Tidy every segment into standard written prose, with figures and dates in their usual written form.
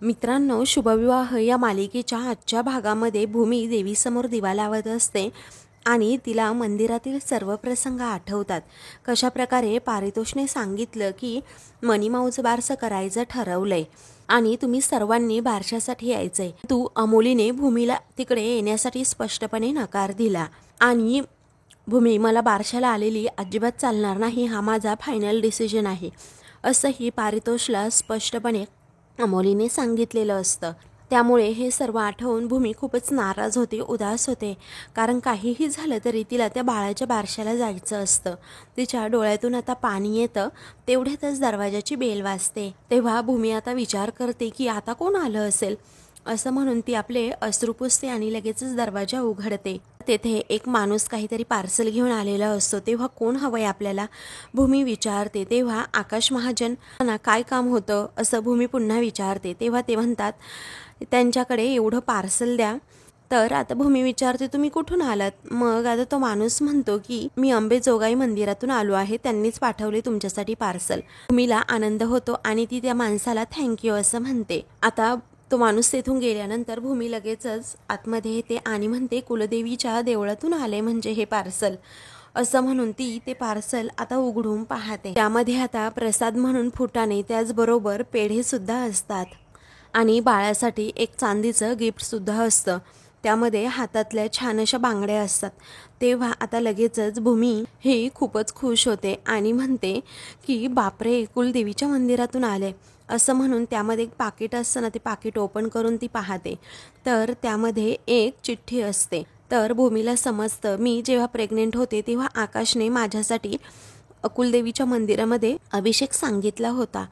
मित्रांनो, शुभविवाह या मालिकेच्या आजच्या भागामध्ये भूमी देवीसमोर दिवा लावत असते आणि तिला मंदिरातील सर्व प्रसंग आठवतात. कशाप्रकारे पारितोषने सांगितलं की मनीमाऊचं बारसं करायचं ठरवलंय आणि तुम्ही सर्वांनी बारशासाठी यायचंय. तू अमोलीने भूमीला तिकडे येण्यासाठी स्पष्टपणे नकार दिला आणि भूमी, मला बारशाला आलेली अजिबात चालणार नाही, हा माझा फायनल डिसिजन आहे, असंही पारितोषला स्पष्टपणे अमोलीने सांगितलेलं असतं. त्यामुळे हे सर्व आठवून भूमी खूपच नाराज होते, उदास होते. कारण काहीही झालं तरी तिला त्या बाळाच्या बारशाला जायचं असतं. तिच्या डोळ्यातून आता पाणी येतं. तेवढ्यातच दरवाजाची बेल वाजते. तेव्हा भूमी आता विचार करते की आता कोण आलं असेल, असं म्हणून ती आपले अश्रू पुसते आणि लगेचच दरवाजा उघडते. तेथे एक माणूस काहीतरी पार्सल घेऊन आलेला असतो. तेव्हा कोण हवंय आपल्याला, भूमी विचारते. तेव्हा आकाश महाजन ना काय काम होतं, असं भूमी पुन्हा विचारते. तेव्हा ते म्हणतात त्यांच्याकडे एवढं पार्सल द्या. तर आता भूमी विचारते तुम्ही कुठून आलात. मग आता तो माणूस म्हणतो की मी अंबेजोगाई मंदिरातून आलो आहे, त्यांनीच पाठवले तुमच्यासाठी पार्सल. भूमीला आनंद होतो आणि ती त्या माणसाला थँक्यू असं म्हणते. आता तो माणूस तेथून गेल्यानंतर भूमी लगेचच आतमध्ये येते आणि म्हणते कुलदेवीच्या देवळातून आले म्हणजे हे पार्सल, असं म्हणून ती ते पार्सल आता उघडून पाहते. त्यामध्ये आता प्रसाद म्हणून फुटाणे, त्याचबरोबर पेढे सुद्धा असतात आणि बाळासाठी एक चांदीचं गिफ्ट सुद्धा असतं. त्यामध्ये हातातल्या छान अशा बांगड्या असतात. तेव्हा आता लगेचच भूमी ही खूपच खुश होते आणि म्हणते की बापरे, कुलदेवीच्या मंदिरातून आले, असं म्हणून त्यामध्ये एक पाकिट असतं ना, ते पाकिट ओपन करून ती पाहते. तर त्यामध्ये एक चिठ्ठी असते. तर भूमीला समजतं मी जेव्हा प्रेग्नेंट होते तेव्हा आकाशने माझ्यासाठी कुलदेवीच्या मंदिरामध्ये अभिषेक सांगितला होता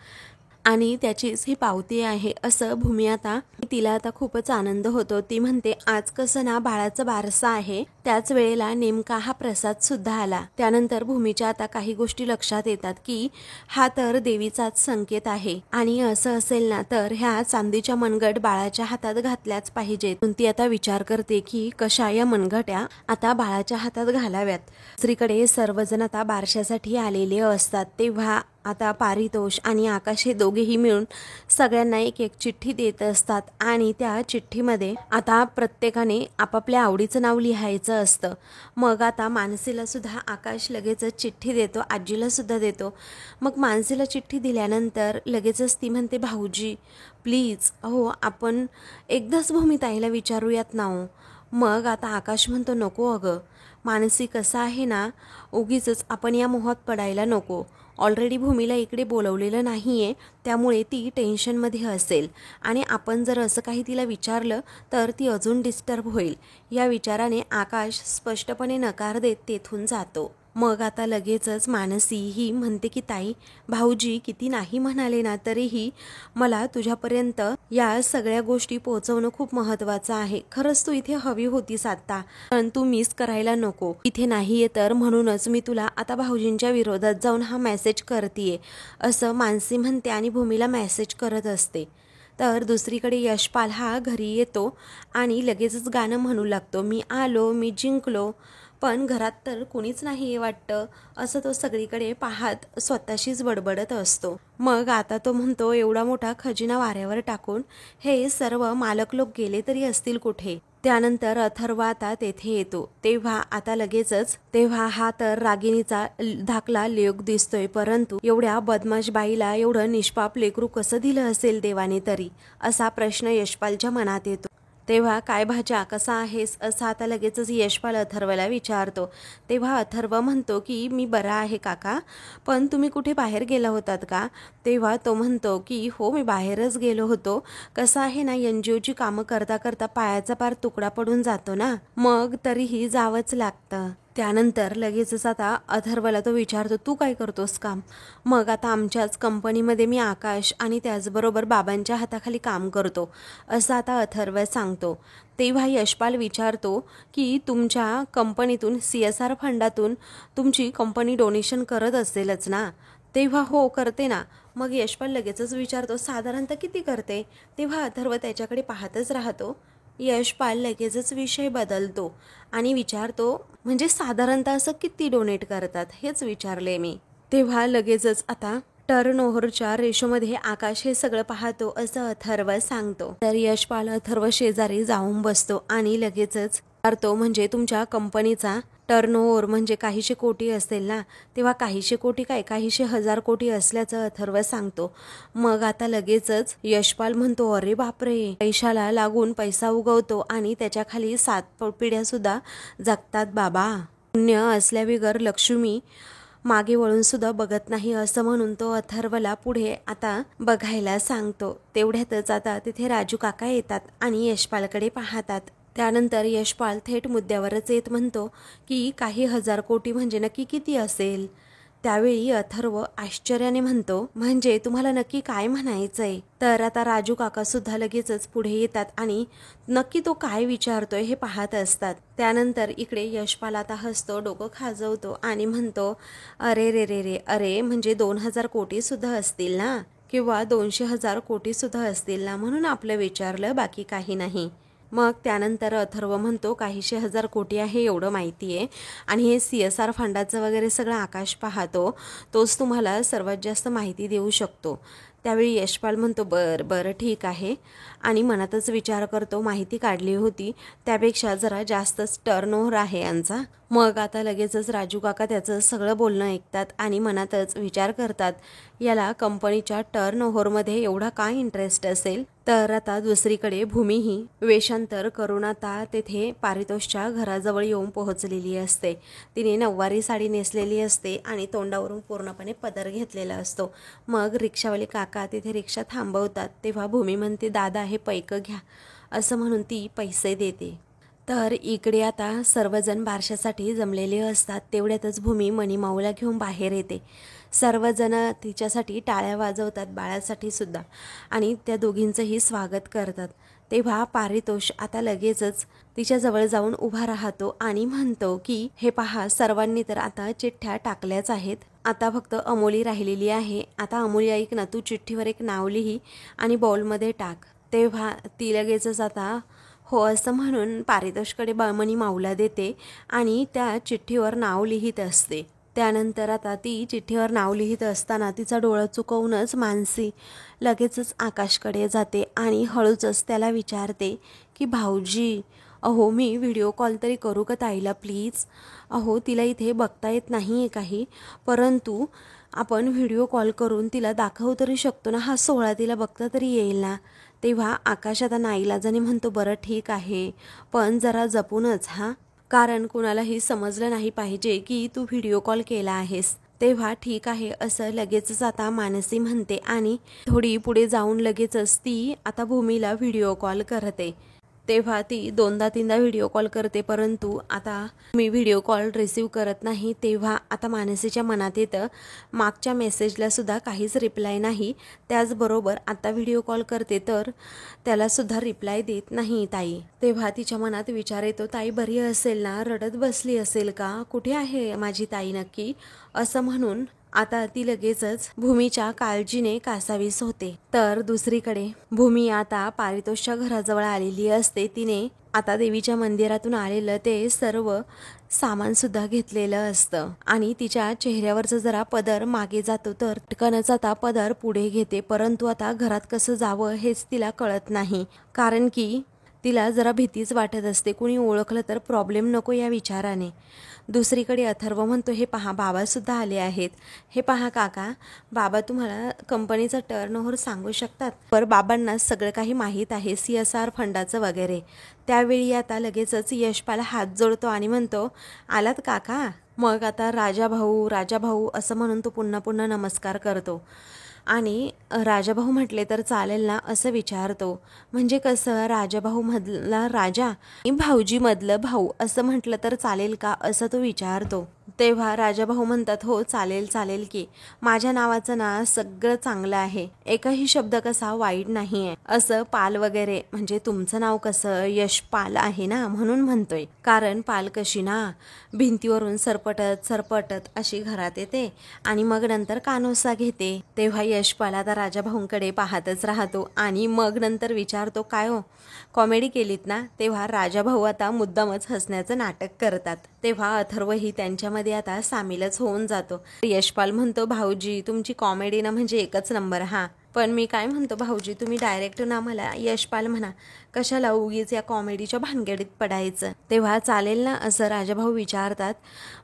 आणि त्याचीच ही पावती आहे, असं भूमी आता तिला आता खूपच आनंद होतो. ती म्हणते आज कसं ना बाळाचं बारसं आहे, त्याच वेळेला नेमका हा प्रसाद सुद्धा आला. त्यानंतर भूमीच्या आता काही गोष्टी लक्षात येतात की हा तर देवीचाच संकेत आहे आणि असं असेल ना तर ह्या चांदीच्या मनगट बाळाच्या हातात घातल्याच पाहिजेत. ती आता विचार करते की कशा या मनगट्या आता बाळाच्या हातात घालाव्यात. दुसरीकडे सर्वजण आता बारशासाठी आलेले असतात. तेव्हा आता पारितोष आणि आकाश हे दोघेही मिळून सगळ्यांना एक एक चिठ्ठी देत असतात आणि त्या चिठ्ठीमध्ये आता प्रत्येकाने आपापल्या आवडीचं नाव लिहायचं असतं. मग आता मानसीला सुद्धा आकाश लगेचच चिठ्ठी देतो, आजीला सुद्धा देतो. मग मानसीला चिठ्ठी दिल्यानंतर लगेचच ती म्हणते भाऊजी प्लीज, हो आपण एकदाच भूमिताईला विचारूयात ना हो. मग आता आकाश म्हणतो नको अगं मानसी, कसं आहे ना, उगीच आपण या मोहात पडायला नको. ऑलरेडी भूमीला इकडे बोलवलेलं नाही आहे, त्यामुळे ती टेन्शनमध्ये असेल आणि आपण जर असं काही तिला विचारलं तर ती अजून डिस्टर्ब होईल. या विचाराने आकाश स्पष्टपणे नकार देत तेथून जातो. मग आता लगेचच मानसी ही म्हणते की ताई, भाऊजी किती नाही म्हणाले ना तरीही मला तुझ्यापर्यंत या सगळ्या गोष्टी पोहोचवणं खूप महत्त्वाचं आहे. खरंच तू इथे हवी होतीस आता, पण तू मिस करायला नको. इथे नाहीये तर म्हणूनच मी तुला आता भाऊजींच्या विरोधात जाऊन हा मेसेज करतेय, असं मानसी म्हणते आणि भूमीला मेसेज करत असते. तर दुसरीकडे यशपाल हा घरी येतो आणि लगेचच गाणं म्हणू लागतो, मी आलो मी जिंकलो. पण घरात तर कुणीच नाही वाटतं, असं तो सगळीकडे पाहत स्वतःशीच बडबडत असतो. मग आता तो म्हणतो एवढा मोठा खजिना वाऱ्यावर टाकून हे सर्व मालक लोक गेले तरी असतील कुठे. त्यानंतर अथर्व आता तेथे येतो. तेव्हा आता लगेचच हा तर रागिणीचा धाकला लेक दिसतोय, परंतु एवढ्या बदमाश बाईला एवढं निष्पाप लेकरू कसं दिलं असेल देवाने तरी, असा प्रश्न यशपालच्या मनात येतो. तेव्हा काय भाज्या, कसा आहेस, असं आता लगेचच यशपाल अथर्वला विचारतो. तेव्हा अथर्व म्हणतो की मी बरा आहे काका, पण तुम्ही कुठे बाहेर गेला होतात का. तेव्हा तो म्हणतो की हो मी बाहेरच गेलो होतो, कसं आहे ना NGOची कामं करता करता पायाचा पार तुकडा पडून जातो ना, मग तरीही जावंच लागतं. त्यानंतर लगेचच आता अथर्वला तो विचारतो तू काय करतोस काम. मग आता आमच्याच कंपनीमध्ये मी आकाश आणि त्याचबरोबर बाबांच्या हाताखाली काम करतो, असं आता अथर्व सांगतो. तेव्हा यशपाल विचारतो की तुमच्या कंपनीतून CSR फंडातून तुमची कंपनी डोनेशन करत असेलच ना. तेव्हा हो करते ना. मग यशपाल लगेचच विचारतो साधारणतः किती करते. तेव्हा अथर्व त्याच्याकडे पाहतच राहतो. यशपाल लगेचच विषय बदलतो आणि विचारतो म्हणजे साधारणतः असं किती डोनेट करतात हेच विचारले मी. तेव्हा लगेचच आता टर्नओव्हरच्या रेशोमध्ये आकाश हे सगळं पाहतो असं अथर्व सांगतो. तर यशपाल अथर्व शेजारी जाऊन बसतो आणि लगेचच तो म्हणजे तुमच्या कंपनीचा टर्नओव्हर म्हणजे काहीशे कोटी असेल ना, तेव्हा काहीशे कोटी काय काहीशे हजार कोटी असल्याचं अथर्व सांगतो. मग आता लगेचच यशपाल म्हणतो, अरे बापरे, पैशाला लागून पैसा उगवतो आणि त्याच्या खाली 7 पिढ्या सुद्धा जगतात बाबा. पुण्य असल्याविगर लक्ष्मी मागे वळून सुद्धा बघत नाही असं म्हणून तो अथर्वला पुढे आता बघायला सांगतो. तेवढ्यातच आता तिथे राजू काका येतात आणि यशपालकडे पाहतात. त्यानंतर यशपाल थेट मुद्द्यावरच येत म्हणतो की काही हजार कोटी म्हणजे नक्की किती असेल. त्यावेळी अथर्व आश्चर्याने म्हणतो, म्हणजे तुम्हाला नक्की काय म्हणायचंय. तर आता राजू काका सुद्धा लगेचच पुढे येतात आणि नक्की तो काय विचारतोय हे पाहत असतात. त्यानंतर इकडे यशपाल आता हसतो, डोकं खाजवतो आणि म्हणतो, अरे रे रे रे, अरे म्हणजे 2000 कोटी सुद्धा असतील ना, किंवा 200,000 कोटी सुद्धा असतील ना, म्हणून आपलं विचारलं, बाकी काही नाही. मग त्यानंतर अथर्व म्हणतो, काहीशे हजार कोटी आहे एवढं माहिती आहे आणि हे CSR फंडाचं वगैरे सगळं आकाश पाहतो, तोच तुम्हाला सर्वात जास्त माहिती देऊ शकतो. त्यावेळी यशपाल म्हणतो, बरं ठीक आहे, आणि मनातच विचार करतो, माहिती काढली होती त्यापेक्षा जरा जास्तच टर्नओव्हर आहे यांचा. मग आता लगेचच राजू काका त्याचं सगळं बोलणं ऐकतात आणि मनातच विचार करतात, याला कंपनीच्या टर्नओव्हरमध्ये एवढा काय इंटरेस्ट असेल. तर आता दुसरीकडे भूमीही वेषांतर करून आता तेथे पारितोषच्या घराजवळ येऊन पोहोचलेली असते. तिने नऊवारी साडी नेसलेली असते आणि तोंडावरून पूर्णपणे पदर घेतलेला असतो. मग रिक्षावाले काका तिथे रिक्षा थांबवतात, तेव्हा भूमी म्हणते, दादा हे पैकं घ्या, असं म्हणून ती पैसे देते. तर इकडे आता सर्वजण बारशासाठी जमलेले असतात. तेवढ्यातच भूमी मणिमाऊला घेऊन बाहेर येते. सर्वजण तिच्यासाठी टाळ्या वाजवतात, बाळासाठी सुद्धा, आणि त्या दोघींचंही स्वागत करतात. तेव्हा पारितोष आता लगेचच तिच्याजवळ जाऊन उभा राहतो आणि म्हणतो की हे पहा, सर्वांनी तर आता चिठ्ठ्या टाकल्याच आहेत, आता फक्त अमोली राहिलेली आहे. आता अमोली ऐक ना, तू चिठ्ठीवर एक नाव लिही आणि बॉलमध्ये टाक. तेव्हा ती लगेचच आता हो असं म्हणून पारितोषकडे मणिमाऊला देते आणि त्या चिठ्ठीवर नाव लिहित असते. त्यानंतर आता ती चिठ्ठीवर नाव लिहित असताना तिचा डोळा चुकवूनच मानसी लगेचच आकाशकडे जाते आणि हळूच त्याला विचारते की भाऊजी, अहो मी व्हिडिओ कॉल तरी करू का ताईला प्लीज. अहो तिला इथे बघता येत नाही आहे काही, परंतु आपण व्हिडिओ कॉल करून तिला दाखवू तरी शकतो ना, हा सोहळा तिला बघता तरी येईल ना. तेव्हा आकाश आता नाईलाजाने म्हणतो, बरं ठीक आहे, पण जरा जपूनच हां, कारण कुणालाही समजलं नाही पाहिजे की तू व्हिडिओ कॉल केला आहेस. तेव्हा ठीक आहे असं लगेचच आता मानसी म्हणते आणि थोडी पुढे जाऊन लगेचच ती आता भूमीला व्हिडिओ कॉल करते. तेव्हा ती 2दा-3दा व्हिडिओ कॉल करते, परंतु आता मी व्हिडिओ कॉल रिसीव्ह करत नाही. तेव्हा आता मानसीच्या मनात येतं, मागच्या मेसेजला सुद्धा काहीच रिप्लाय नाही, त्याचबरोबर आता व्हिडिओ कॉल करते तर त्याला सुद्धा रिप्लाय देत नाही ताई. तेव्हा तिच्या मनात विचार येतो, ताई बरी असेल ना, रडत बसली असेल का, कुठे आहे माझी ताई नक्की, असं म्हणून आता ती लगेचच भूमीच्या काळजीने कासावीस होते. तर दुसरीकडे भूमी आता पारितोषच्या घराजवळ आलेली असते. तिने आता देवीच्या मंदिरातून आलेलं ते सर्व सामान सुद्धा घेतलेलं असतं आणि तिच्या चेहऱ्यावरचा जरा पदर मागे जातो, तर पटकनच आता पदर पुढे घेते. परंतु आता घरात कसं जावं हेच तिला कळत नाही, कारण की तिला जरा भीतीच वाटत असते, कुणी ओळखलं तर प्रॉब्लेम नको या विचाराने. दुसरीकडे अथर्व म्हणतो, हे पहा बाबासुद्धा आले आहेत. हे पहा काका, बाबा तुम्हाला कंपनीचं टर्नओव्हर सांगू शकतात. पर बाबांना सगळं काही माहीत आहे, CSR फंडाचं वगैरे. त्यावेळी आता लगेचच यशपाल हात जोडतो आणि म्हणतो, आलात काका. मग आता राजाभाऊ असं म्हणून तो पुन्हा नमस्कार करतो आणि राजाभाऊ म्हटले तर चालेल ना असं विचारतो. म्हणजे कसं, राजाभाऊ मधला राजा आणि भाऊजी मधलं भाऊ असं म्हटलं तर चालेल का असं तो विचारतो. तेव्हा राजाभाऊ म्हणतात, हो चालेल की, माझ्या नावाचं ना सगळं चांगलं आहे, एकही शब्द कसा वाईट नाही आहे. असं पाल वगैरे म्हणजे तुमचं नाव कसं यशपाल आहे ना, म्हणून म्हणतोय, कारण पाल कशी ना भिंतीवरून सरपटत अशी घरात येते आणि मग नंतर कानोसा घेते. तेव्हा यशपाल आता राजाभाऊंकडे पाहतच राहतो आणि मग नंतर विचारतो, काय हो कॉमेडी केलीत ना. तेव्हा राजाभाऊ आता मुद्दामच हसण्याचं नाटक करतात. तेव्हा अथर्वही त्यांच्यामध्ये आता सामीलच होऊन जातो. यशपाल म्हणतो, भाऊजी तुमची कॉमेडी ना म्हणजे एकच नंबर. हा पण मी काय म्हणतो भाऊजी, तुम्ही डायरेक्ट ना मला यशपाल म्हणा, कशाला उगीच या कॉमेडीच्या भानगडीत पडायचं. तेव्हा चालेल ना असं राजाभाऊ विचारतात.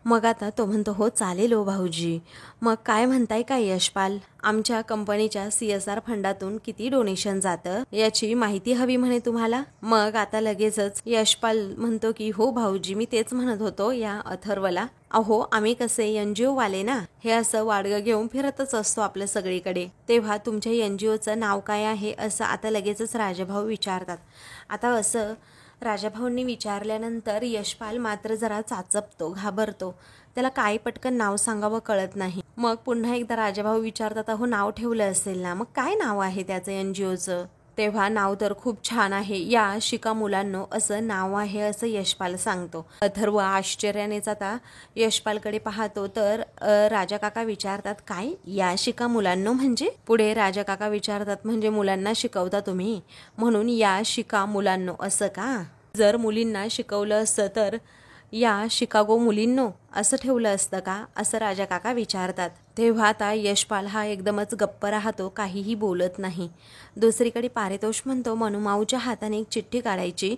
मग आता तो म्हणतो, हो चालेल हो भाऊजी. मग काय म्हणताय काय यशपाल, आमच्या कंपनीच्या CSR फंडातून किती डोनेशन जातं याची माहिती हवी म्हणे तुम्हाला. मग आता लगेचच यशपाल म्हणतो की हो भाऊजी, मी तेच म्हणत होतो या अथर्वला. अहो आम्ही कसे NGO वाले ना, हे असं वाडगं घेऊन फिरतच असतो आपल्या सगळीकडे. तेव्हा तुमच्या NGOचं नाव काय आहे असं आता लगेचच राजाभाऊ विचारतात. आता असं राजाभाऊंनी विचारल्यानंतर यशपाल मात्र जरा चाचपतो, घाबरतो. त्याला काय पटकन नाव सांगावं कळत नाही. मग पुन्हा एकदा राजाभाऊ विचारतात, अहो नाव ठेवलं असेल ना, मग काय नाव आहे त्याचं NGOचं. तेव्हा नाव तर खूप छान आहे, या शिका मुलांनो असं नाव आहे असं यशपाल सांगतो. अथर्व आश्चर्यानेच आता यशपालकडे पाहतो. तर राजा काका विचारतात, काय या शिका मुलांनो म्हणजे. पुढे राजा काका विचारतात, म्हणजे मुलांना शिकवता तुम्ही म्हणून या शिका मुलांनो असं का. जर मुलींना शिकवलं असतं तर या शिकागो मुलींनो असं ठेवलं असतं का, असं राजा काका विचारतात. तेव्हा आता यशपाल हा एकदमच गप्प राहतो, काहीही बोलत नाही. दुसरीकडे पारितोष म्हणतो, मनुमाऊच्या हाताने एक चिठ्ठी काढायची,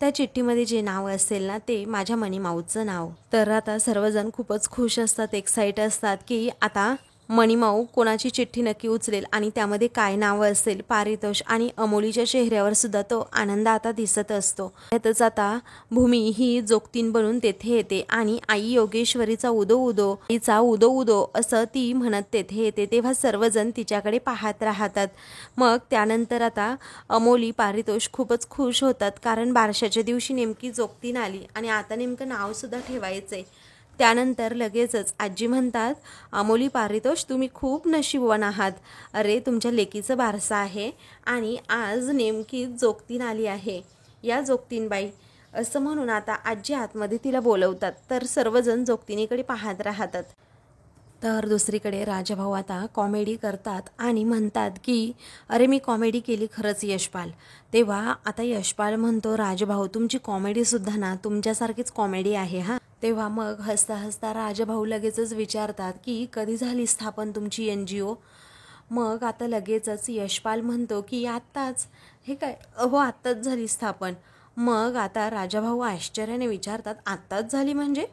त्या चिठ्ठीमध्ये जे नाव असेल ना ते माझ्या मनीमाऊचं नाव. तर आता सर्वजण खूपच खुश असतात, एक्साइट असतात की आता मणिमाऊ कोणाची चिठ्ठी नक्की उचलेल आणि त्यामध्ये काय नाव असेल. पारितोष आणि अमोलीच्या चेहऱ्यावर सुद्धा तो आनंद आता दिसत असतो. त्यातच आता भूमी ही जोगतीन बनून तेथे येते आणि आई योगेश्वरीचा उदो उदो, आईचा उदो उदो असं ती म्हणत तेथे येते. तेव्हा सर्वजण तिच्याकडे पाहत राहतात. मग त्यानंतर आता अमोली पारितोष खूपच खुश होतात, कारण बारशाच्या दिवशी नेमकी जोगतीन आली आणि आता नेमकं नाव सुद्धा ठेवायचंय. त्यानंतर लगेचच आजी म्हणतात, अमोली पारितोष तुम्ही खूप नशीबवान आहात. अरे तुमच्या लेकीचं बारसा आहे आणि आज नेमकी जोगतीन आली आहे. या जोगतीनबाई असं म्हणून आता आजी आतमध्ये तिला बोलवतात. तर सर्वजण जोगतिनीकडे पाहत राहतात. तर दुसरीकडे राजाभाऊ आता कॉमेडी करतात आणि म्हणतात की अरे मी कॉमेडी केली खरंच यशपाल. तेव्हा आता यशपाल म्हणतो, राजाभाऊ तुमची कॉमेडीसुद्धा ना तुमच्यासारखीच कॉमेडी आहे हा. तेव्हा मग हसता हसता राजाभाऊ लगेचच विचारतात की कधी झाली स्थापन तुमची NGO. मग आता लगेचच यशपाल म्हणतो की आत्ताच. हे काय, हो आत्ताच झाली स्थापन. मग आता राजाभाऊ आश्चर्याने विचारतात, आत्ताच झाली म्हणजे.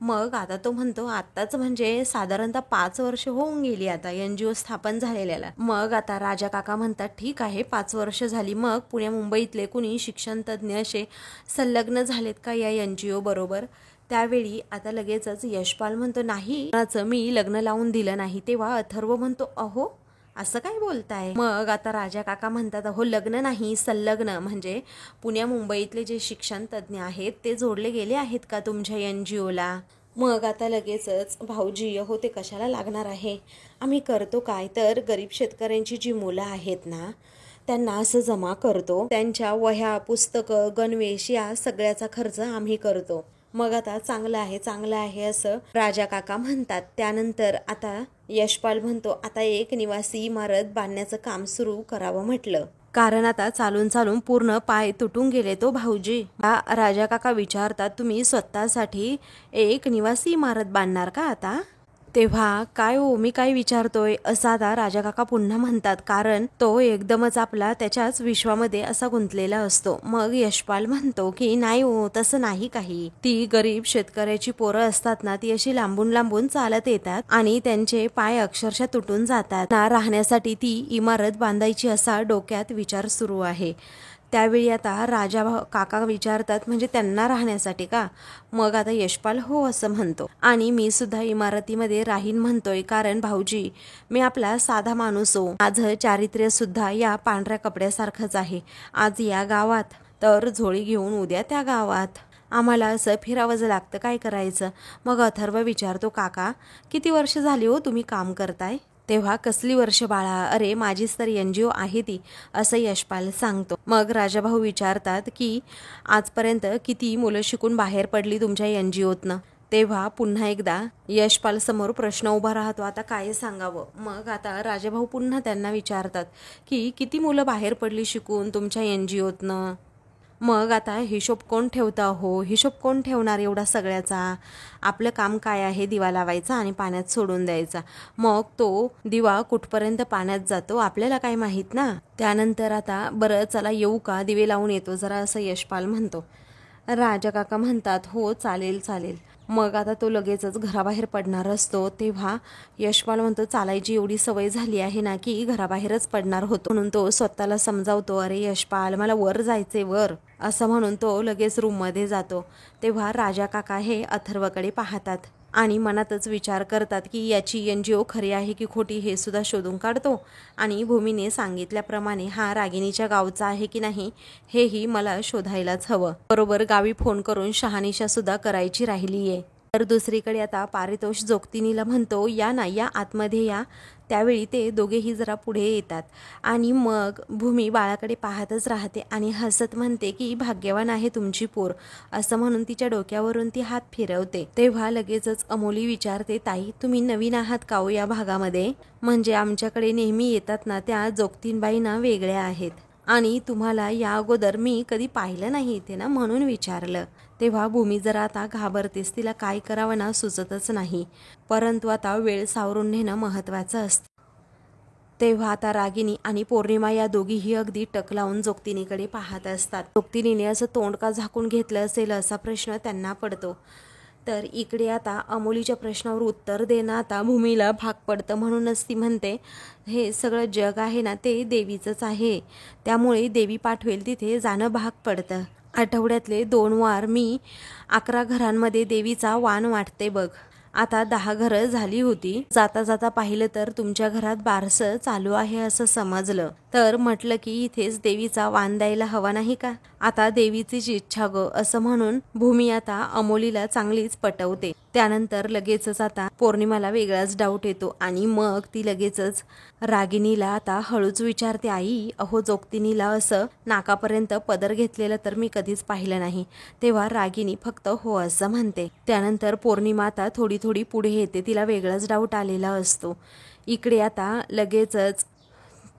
मग आता तो म्हणतो, आत्ताच म्हणजे साधारणतः 5 वर्ष होऊन गेली आता NGO स्थापन झालेल्याला. मग आता राजा काका म्हणतात, ठीक आहे 5 वर्ष झाली, मग पुण्या मुंबईतले कुणी शिक्षण तज्ज्ञ असे संलग्न झालेत का या NGO बरोबर. त्यावेळी आता लगेचच यशपाल म्हणतो, नाही मी लग्न लावून दिलं नाही. तेव्हा अथर्व म्हणतो, अहो असं काय बोलताय. मग आता राजा काका म्हणतात, अहो लग्न नाही संलग्न, म्हणजे पुण्या मुंबईतले जे शिक्षण तज्ज्ञ आहेत ते जोडले गेले आहेत का तुमच्या NGOला. मग आता लगेचच भाऊजी, हो ते कशाला लागणार आहे, आम्ही करतो काय तर गरीब शेतकऱ्यांची जी मुलं आहेत ना त्यांना असं जमा करतो, त्यांच्या वह्या पुस्तकं गणवेश या सगळ्याचा खर्च आम्ही करतो. मग आता चांगलं आहे असं राजा काका म्हणतात. त्यानंतर आता यशपाल म्हणतो, आता एक निवासी इमारत बांधण्याचं काम सुरू करावं म्हटलं, कारण आता चालून चालून पूर्ण पाय तुटून गेले तो भाऊजी. राजा काका विचारतात, तुम्ही स्वतःसाठी एक निवासी इमारत बांधणार का आता. तेव्हा काय हो मी काय विचारतोय असं आता राजा काका पुन्हा म्हणतात, कारण तो एकदमच आपला त्याच्याच विश्वामध्ये असा गुंतलेला असतो. मग यशपाल म्हणतो की नाही हो तसं नाही काही, ती गरीब शेतकऱ्याची पोरं असतात ना ती अशी लांबून लांबून चालत येतात आणि त्यांचे पाय अक्षरशः तुटून जातात ना, राहण्यासाठी ती इमारत बांधायची असा डोक्यात विचार सुरू आहे. त्यावेळी आता राजा काका विचारतात, म्हणजे त्यांना राहण्यासाठी का. मग आता यशपाल हो असं म्हणतो, आणि मी सुद्धा इमारतीमध्ये राहीन म्हणतोय, कारण भाऊजी मी आपला साधा माणूस हो, माझं चारित्र्य सुद्धा या पांढऱ्या कपड्यासारखंच आहे. आज या गावात तर झोळी घेऊन उद्या त्या गावात, आम्हाला असं फिरावंच लागतं, काय करायचं. मग अथर्व विचारतो, काका किती वर्ष झाली हो तुम्ही काम करताय. तेव्हा कसली वर्ष बाळा, अरे माझीच तर NGO आहे ती, असं यशपाल सांगतो. मग राजाभाऊ विचारतात की आजपर्यंत किती मुलं शिकून बाहेर पडली तुमच्या NGOतनं. तेव्हा पुन्हा एकदा यशपाल समोर प्रश्न उभा राहतो, आता काय सांगावं. मग आता राजाभाऊ पुन्हा त्यांना विचारतात की किती मुलं बाहेर पडली शिकून तुमच्या NGOतनं. मग आता हिशोब कोण ठेवतं हो, हिशोब कोण ठेवणार एवढा सगळ्याचा? आपलं काम काय आहे, दिवा लावायचा आणि पाण्यात सोडून द्यायचा. मग तो दिवा कुठपर्यंत पाण्यात जातो आपल्याला काय माहीत ना. त्यानंतर आता बरं चला येऊ का, दिवे लावून येतो जरा, असं यशपाल म्हणतो. राजा काका म्हणतात हो चालेल चालेल. मग आता तो लगेचच घराबाहेर पडणार असतो तेव्हा यशपाल म्हणतो चालायची एवढी सवय झाली आहे ना की घराबाहेरच पडणार होतो. म्हणून तो स्वतःला समजावतो, अरे यशपाल मला वर जायचे वर, असं म्हणून तो लगेच रूममध्ये जातो. तेव्हा राजा काका हे अथर्वकडे पाहतात आणि मनातच विचार करतात की याची NGO खरी आहे की खोटी हे सुद्धा शोधून काढतो आणि भूमीने सांगितल्याप्रमाणे हा रागिणीच्या गावचा आहे की नाही हेही मला शोधायलाच हवं. बरोबर गावी फोन करून शहानिशा सुद्धा करायची राहिलीये. तर दुसरीकडे आता पारितोष जोगतिनीला म्हणतो या ना, या आतमध्ये या. त्यावेळी ते दोघेही जरा पुढे येतात आणि मग भूमी बाळाकडे पाहतच राहते आणि हसत म्हणते की भाग्यवान आहे तुमची पोर, असं म्हणून तिच्या डोक्यावरून ती हात फिरवते. तेव्हा लगेचच अमोली विचारते, ताई तुम्ही नवीन आहात का हो या भागामध्ये? म्हणजे आमच्याकडे नेहमी येतात ना त्या जोगतीनबाई ना वेगळ्या आहेत आणि तुम्हाला या अगोदर मी कधी पाहिलं नाही इथे ना, म्हणून विचारलं. तेव्हा भूमी जरा आता घाबरतेस, तिला काय करावं ना सुचतच नाही. परंतु आता वेळ सावरून नेणं महत्त्वाचं असतं. तेव्हा आता रागिनी आणि पौर्णिमा या दोघीही अगदी टक लावून जोगतिनीकडे पाहत असतात. जोगतिनीने असं तोंड का झाकून घेतलं असेल असा प्रश्न त्यांना पडतो. तर इकडे आता अमोलीच्या प्रश्नावर उत्तर देणं आता भूमीला भाग पडतं. म्हणूनच ती म्हणते हे सगळं जग आहे ना ते देवीचंच आहे, त्यामुळे देवी पाठवेल तिथे जाणं भाग पडतं. आठवड्यातले 2 वार मी 11 घरांमध्ये देवीचा वाण वाटते बघ. आता 10 घरं झाली होती. जाता जाता पाहिलं तर तुमच्या घरात बारसं चालू आहे असं समजलं. तर म्हटलं की इथेच देवीचा वाण द्यायला हवा नाही का? आता देवीचीच इच्छा ग, असं म्हणून भूमी आता अमोलीला चांगलीच पटवते. त्यानंतर लगेचच आता पौर्णिमाला वेगळाच डाऊट येतो आणि मग ती लगेचच रागिणीला आता हळूच विचारते, आई अहो जोगतिनीला असं नाकापर्यंत पदर घेतलेलं तर मी कधीच पाहिलं नाही. तेव्हा रागिणी फक्त हो असं म्हणते. त्यानंतर पौर्णिमा आता थोडी थोडी पुढे येते, तिला वेगळाच डाऊट आलेला असतो. इकडे आता लगेचच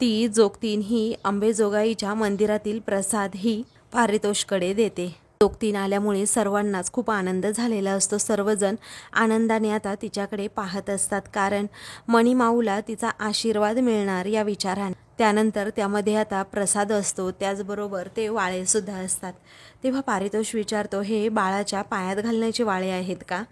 ती जोगतीन ही अंबेजोगाईच्या मंदिरातील प्रसाद ही पारितोषकडे देते. जोगतीन आल्यामुळे सर्वांनाच खूप आनंद झालेला असतो. सर्वजण आनंदाने आता तिच्याकडे पाहत असतात, कारण मणिमाऊला तिचा आशीर्वाद मिळणार या विचाराने. त्यानंतर त्यामध्ये आता प्रसाद असतो, त्याचबरोबर ते वाळे सुद्धा असतात. तेव्हा पारितोष विचारतो, हे बाळाच्या पायात घालण्याचे वाळे आहेत का?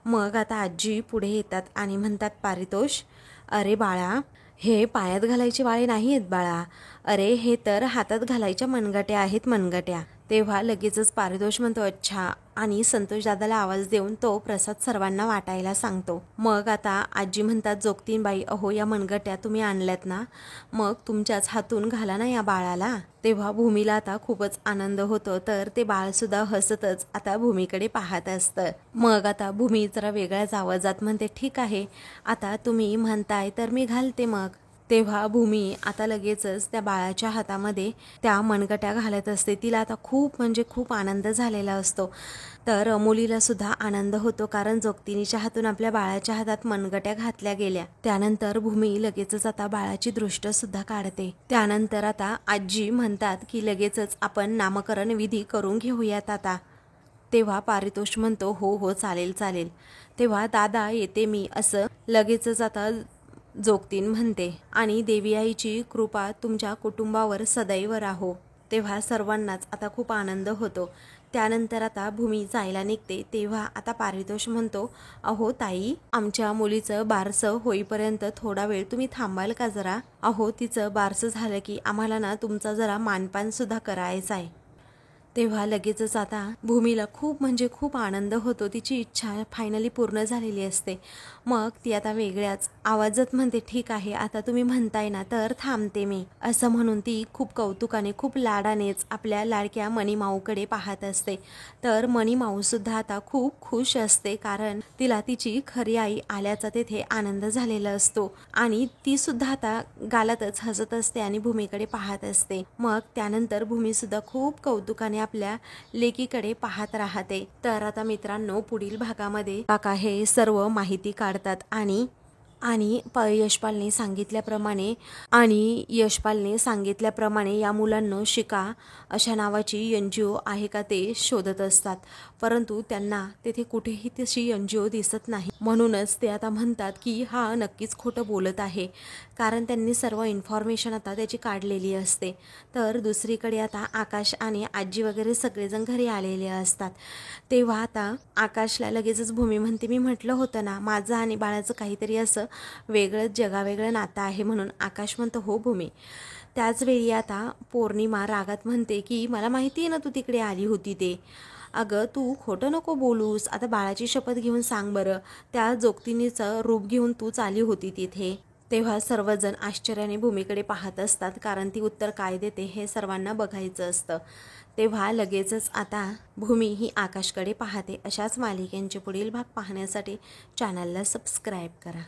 मग आता आजी पुढे येतात आणि म्हणतात, पारितोष अरे बाळा हे पायात घालायचे वाळे नाही आहेत बाळा, अरे हे तर हातात घालायच्या मनगट्या आहेत, मनगट्या. तेव्हा लगेचच पारितोष म्हणतो अच्छा, आणि संतोष दादाला आवाज देऊन तो प्रसाद सर्वांना वाटायला सांगतो. मग आता आजी म्हणतात, जोगतीनबाई अहो या मनगट्या तुम्ही आणल्यात ना, मग तुमच्याच हातून घाला ना या बाळाला. तेव्हा भूमीला आता खूपच आनंद होतो. तर ते बाळ सुद्धा हसतच आता भूमीकडे पाहत असतं. मग आता भूमी जरा वेगळ्याच आवाजात म्हणते, ठीक आहे आता तुम्ही म्हणताय तर मी घालते मग. तेव्हा भूमी आता लगेचच त्या बाळाच्या हातामध्ये त्या मनगट्या घालत असते. तिला आता खूप म्हणजे खूप आनंद झालेला असतो. तर अमोलीला सुद्धा आनंद होतो, कारण जोगतिनीच्या हातून आपल्या बाळाच्या हातात मनगट्या घातल्या गेल्या. त्यानंतर भूमी लगेचच आता बाळाची दृष्ट सुद्धा काढते. त्यानंतर आता आजी म्हणतात की लगेचच आपण नामकरण विधी करून घेऊयात आता. तेव्हा पारितोष म्हणतो हो हो चालेल चालेल. तेव्हा दादा येते मी, असं लगेचच आता जोगतीन म्हणते, आणि देवी आईची कृपा तुमच्या कुटुंबावर सदैव राहो. तेव्हा सर्वांनाच आता खूप आनंद होतो. त्यानंतर आता भूमी जायला निघते. तेव्हा आता पारितोष म्हणतो, अहो ताई आमच्या मुलीचं बारसं होईपर्यंत थोडा वेळ तुम्ही थांबाल का जरा? अहो तिचं बारसं झालं की आम्हाला ना तुमचा जरा मानपान सुद्धा करायचा आहे. तेव्हा लगेचच आता भूमीला खूप म्हणजे खूप आनंद होतो. तिची इच्छा फायनली पूर्ण झालेली असते. मग ती आता वेगळ्याच आवाजात म्हणते, ठीक आहे आता तुम्ही म्हणताय ना तर थांबते मी, असं म्हणून ती खूप कौतुकाने खूप लाडानेच आपल्या लाडक्या मणिमाऊकडे पाहत असते. तर मणिमाऊ सुद्धा आता खूप खुश असते, कारण तिला तिची खरी आई आल्याचा तेथे आनंद झालेला असतो आणि ती सुद्धा आता गालातच हसत असते आणि भूमीकडे पाहत असते. मग त्यानंतर भूमी सुद्धा खूप कौतुकाने आपल्या लेकीकडे पाहत राहते. तर आता मित्रांनो पुढील भागामध्ये काका हे सर्व माहिती काढतात आणि आणि यशपालने सांगितल्याप्रमाणे या मुलांना शिका अशा नावाची NGO आहे का ते शोधत असतात, परंतु त्यांना तेथे कुठेही तशी NGO दिसत नाही. म्हणूनच ते आता म्हणतात की हा नक्कीच खोटं बोलत आहे, कारण त्यांनी सर्व इन्फॉर्मेशन आता त्याची काढलेली असते. तर दुसरीकडे आता आकाश आणि आजी वगैरे सगळेजण घरी आलेले असतात. तेव्हा आता आकाशला लगेचच भूमी म्हणते, मी म्हटलं होतं ना माझं आणि बाळाचं काहीतरी असं वेगळंच जगावेगळं नातं आहे म्हणून. आकाश म्हणतो हो भूमी. त्याचवेळी आता पौर्णिमा रागात म्हणते की मला माहिती आहे ना तू तिकडे आली होती ते. अगं तू खोटं नको बोलूस, आता बाळाची शपथ घेऊन सांग बरं, त्या जोगतिनीचं रूप घेऊन तूच आली होती तिथे. तेव्हा सर्वजण आश्चर्याने भूमीकडे पाहत असतात, कारण ती उत्तर काय देते हे सर्वांना बघायचं असतं. तेव्हा लगेचच आता भूमी ही आकाशकडे पाहते. अशाच मालिकेंचे पुढील भाग पाहण्यासाठी चॅनलला सबस्क्राईब करा.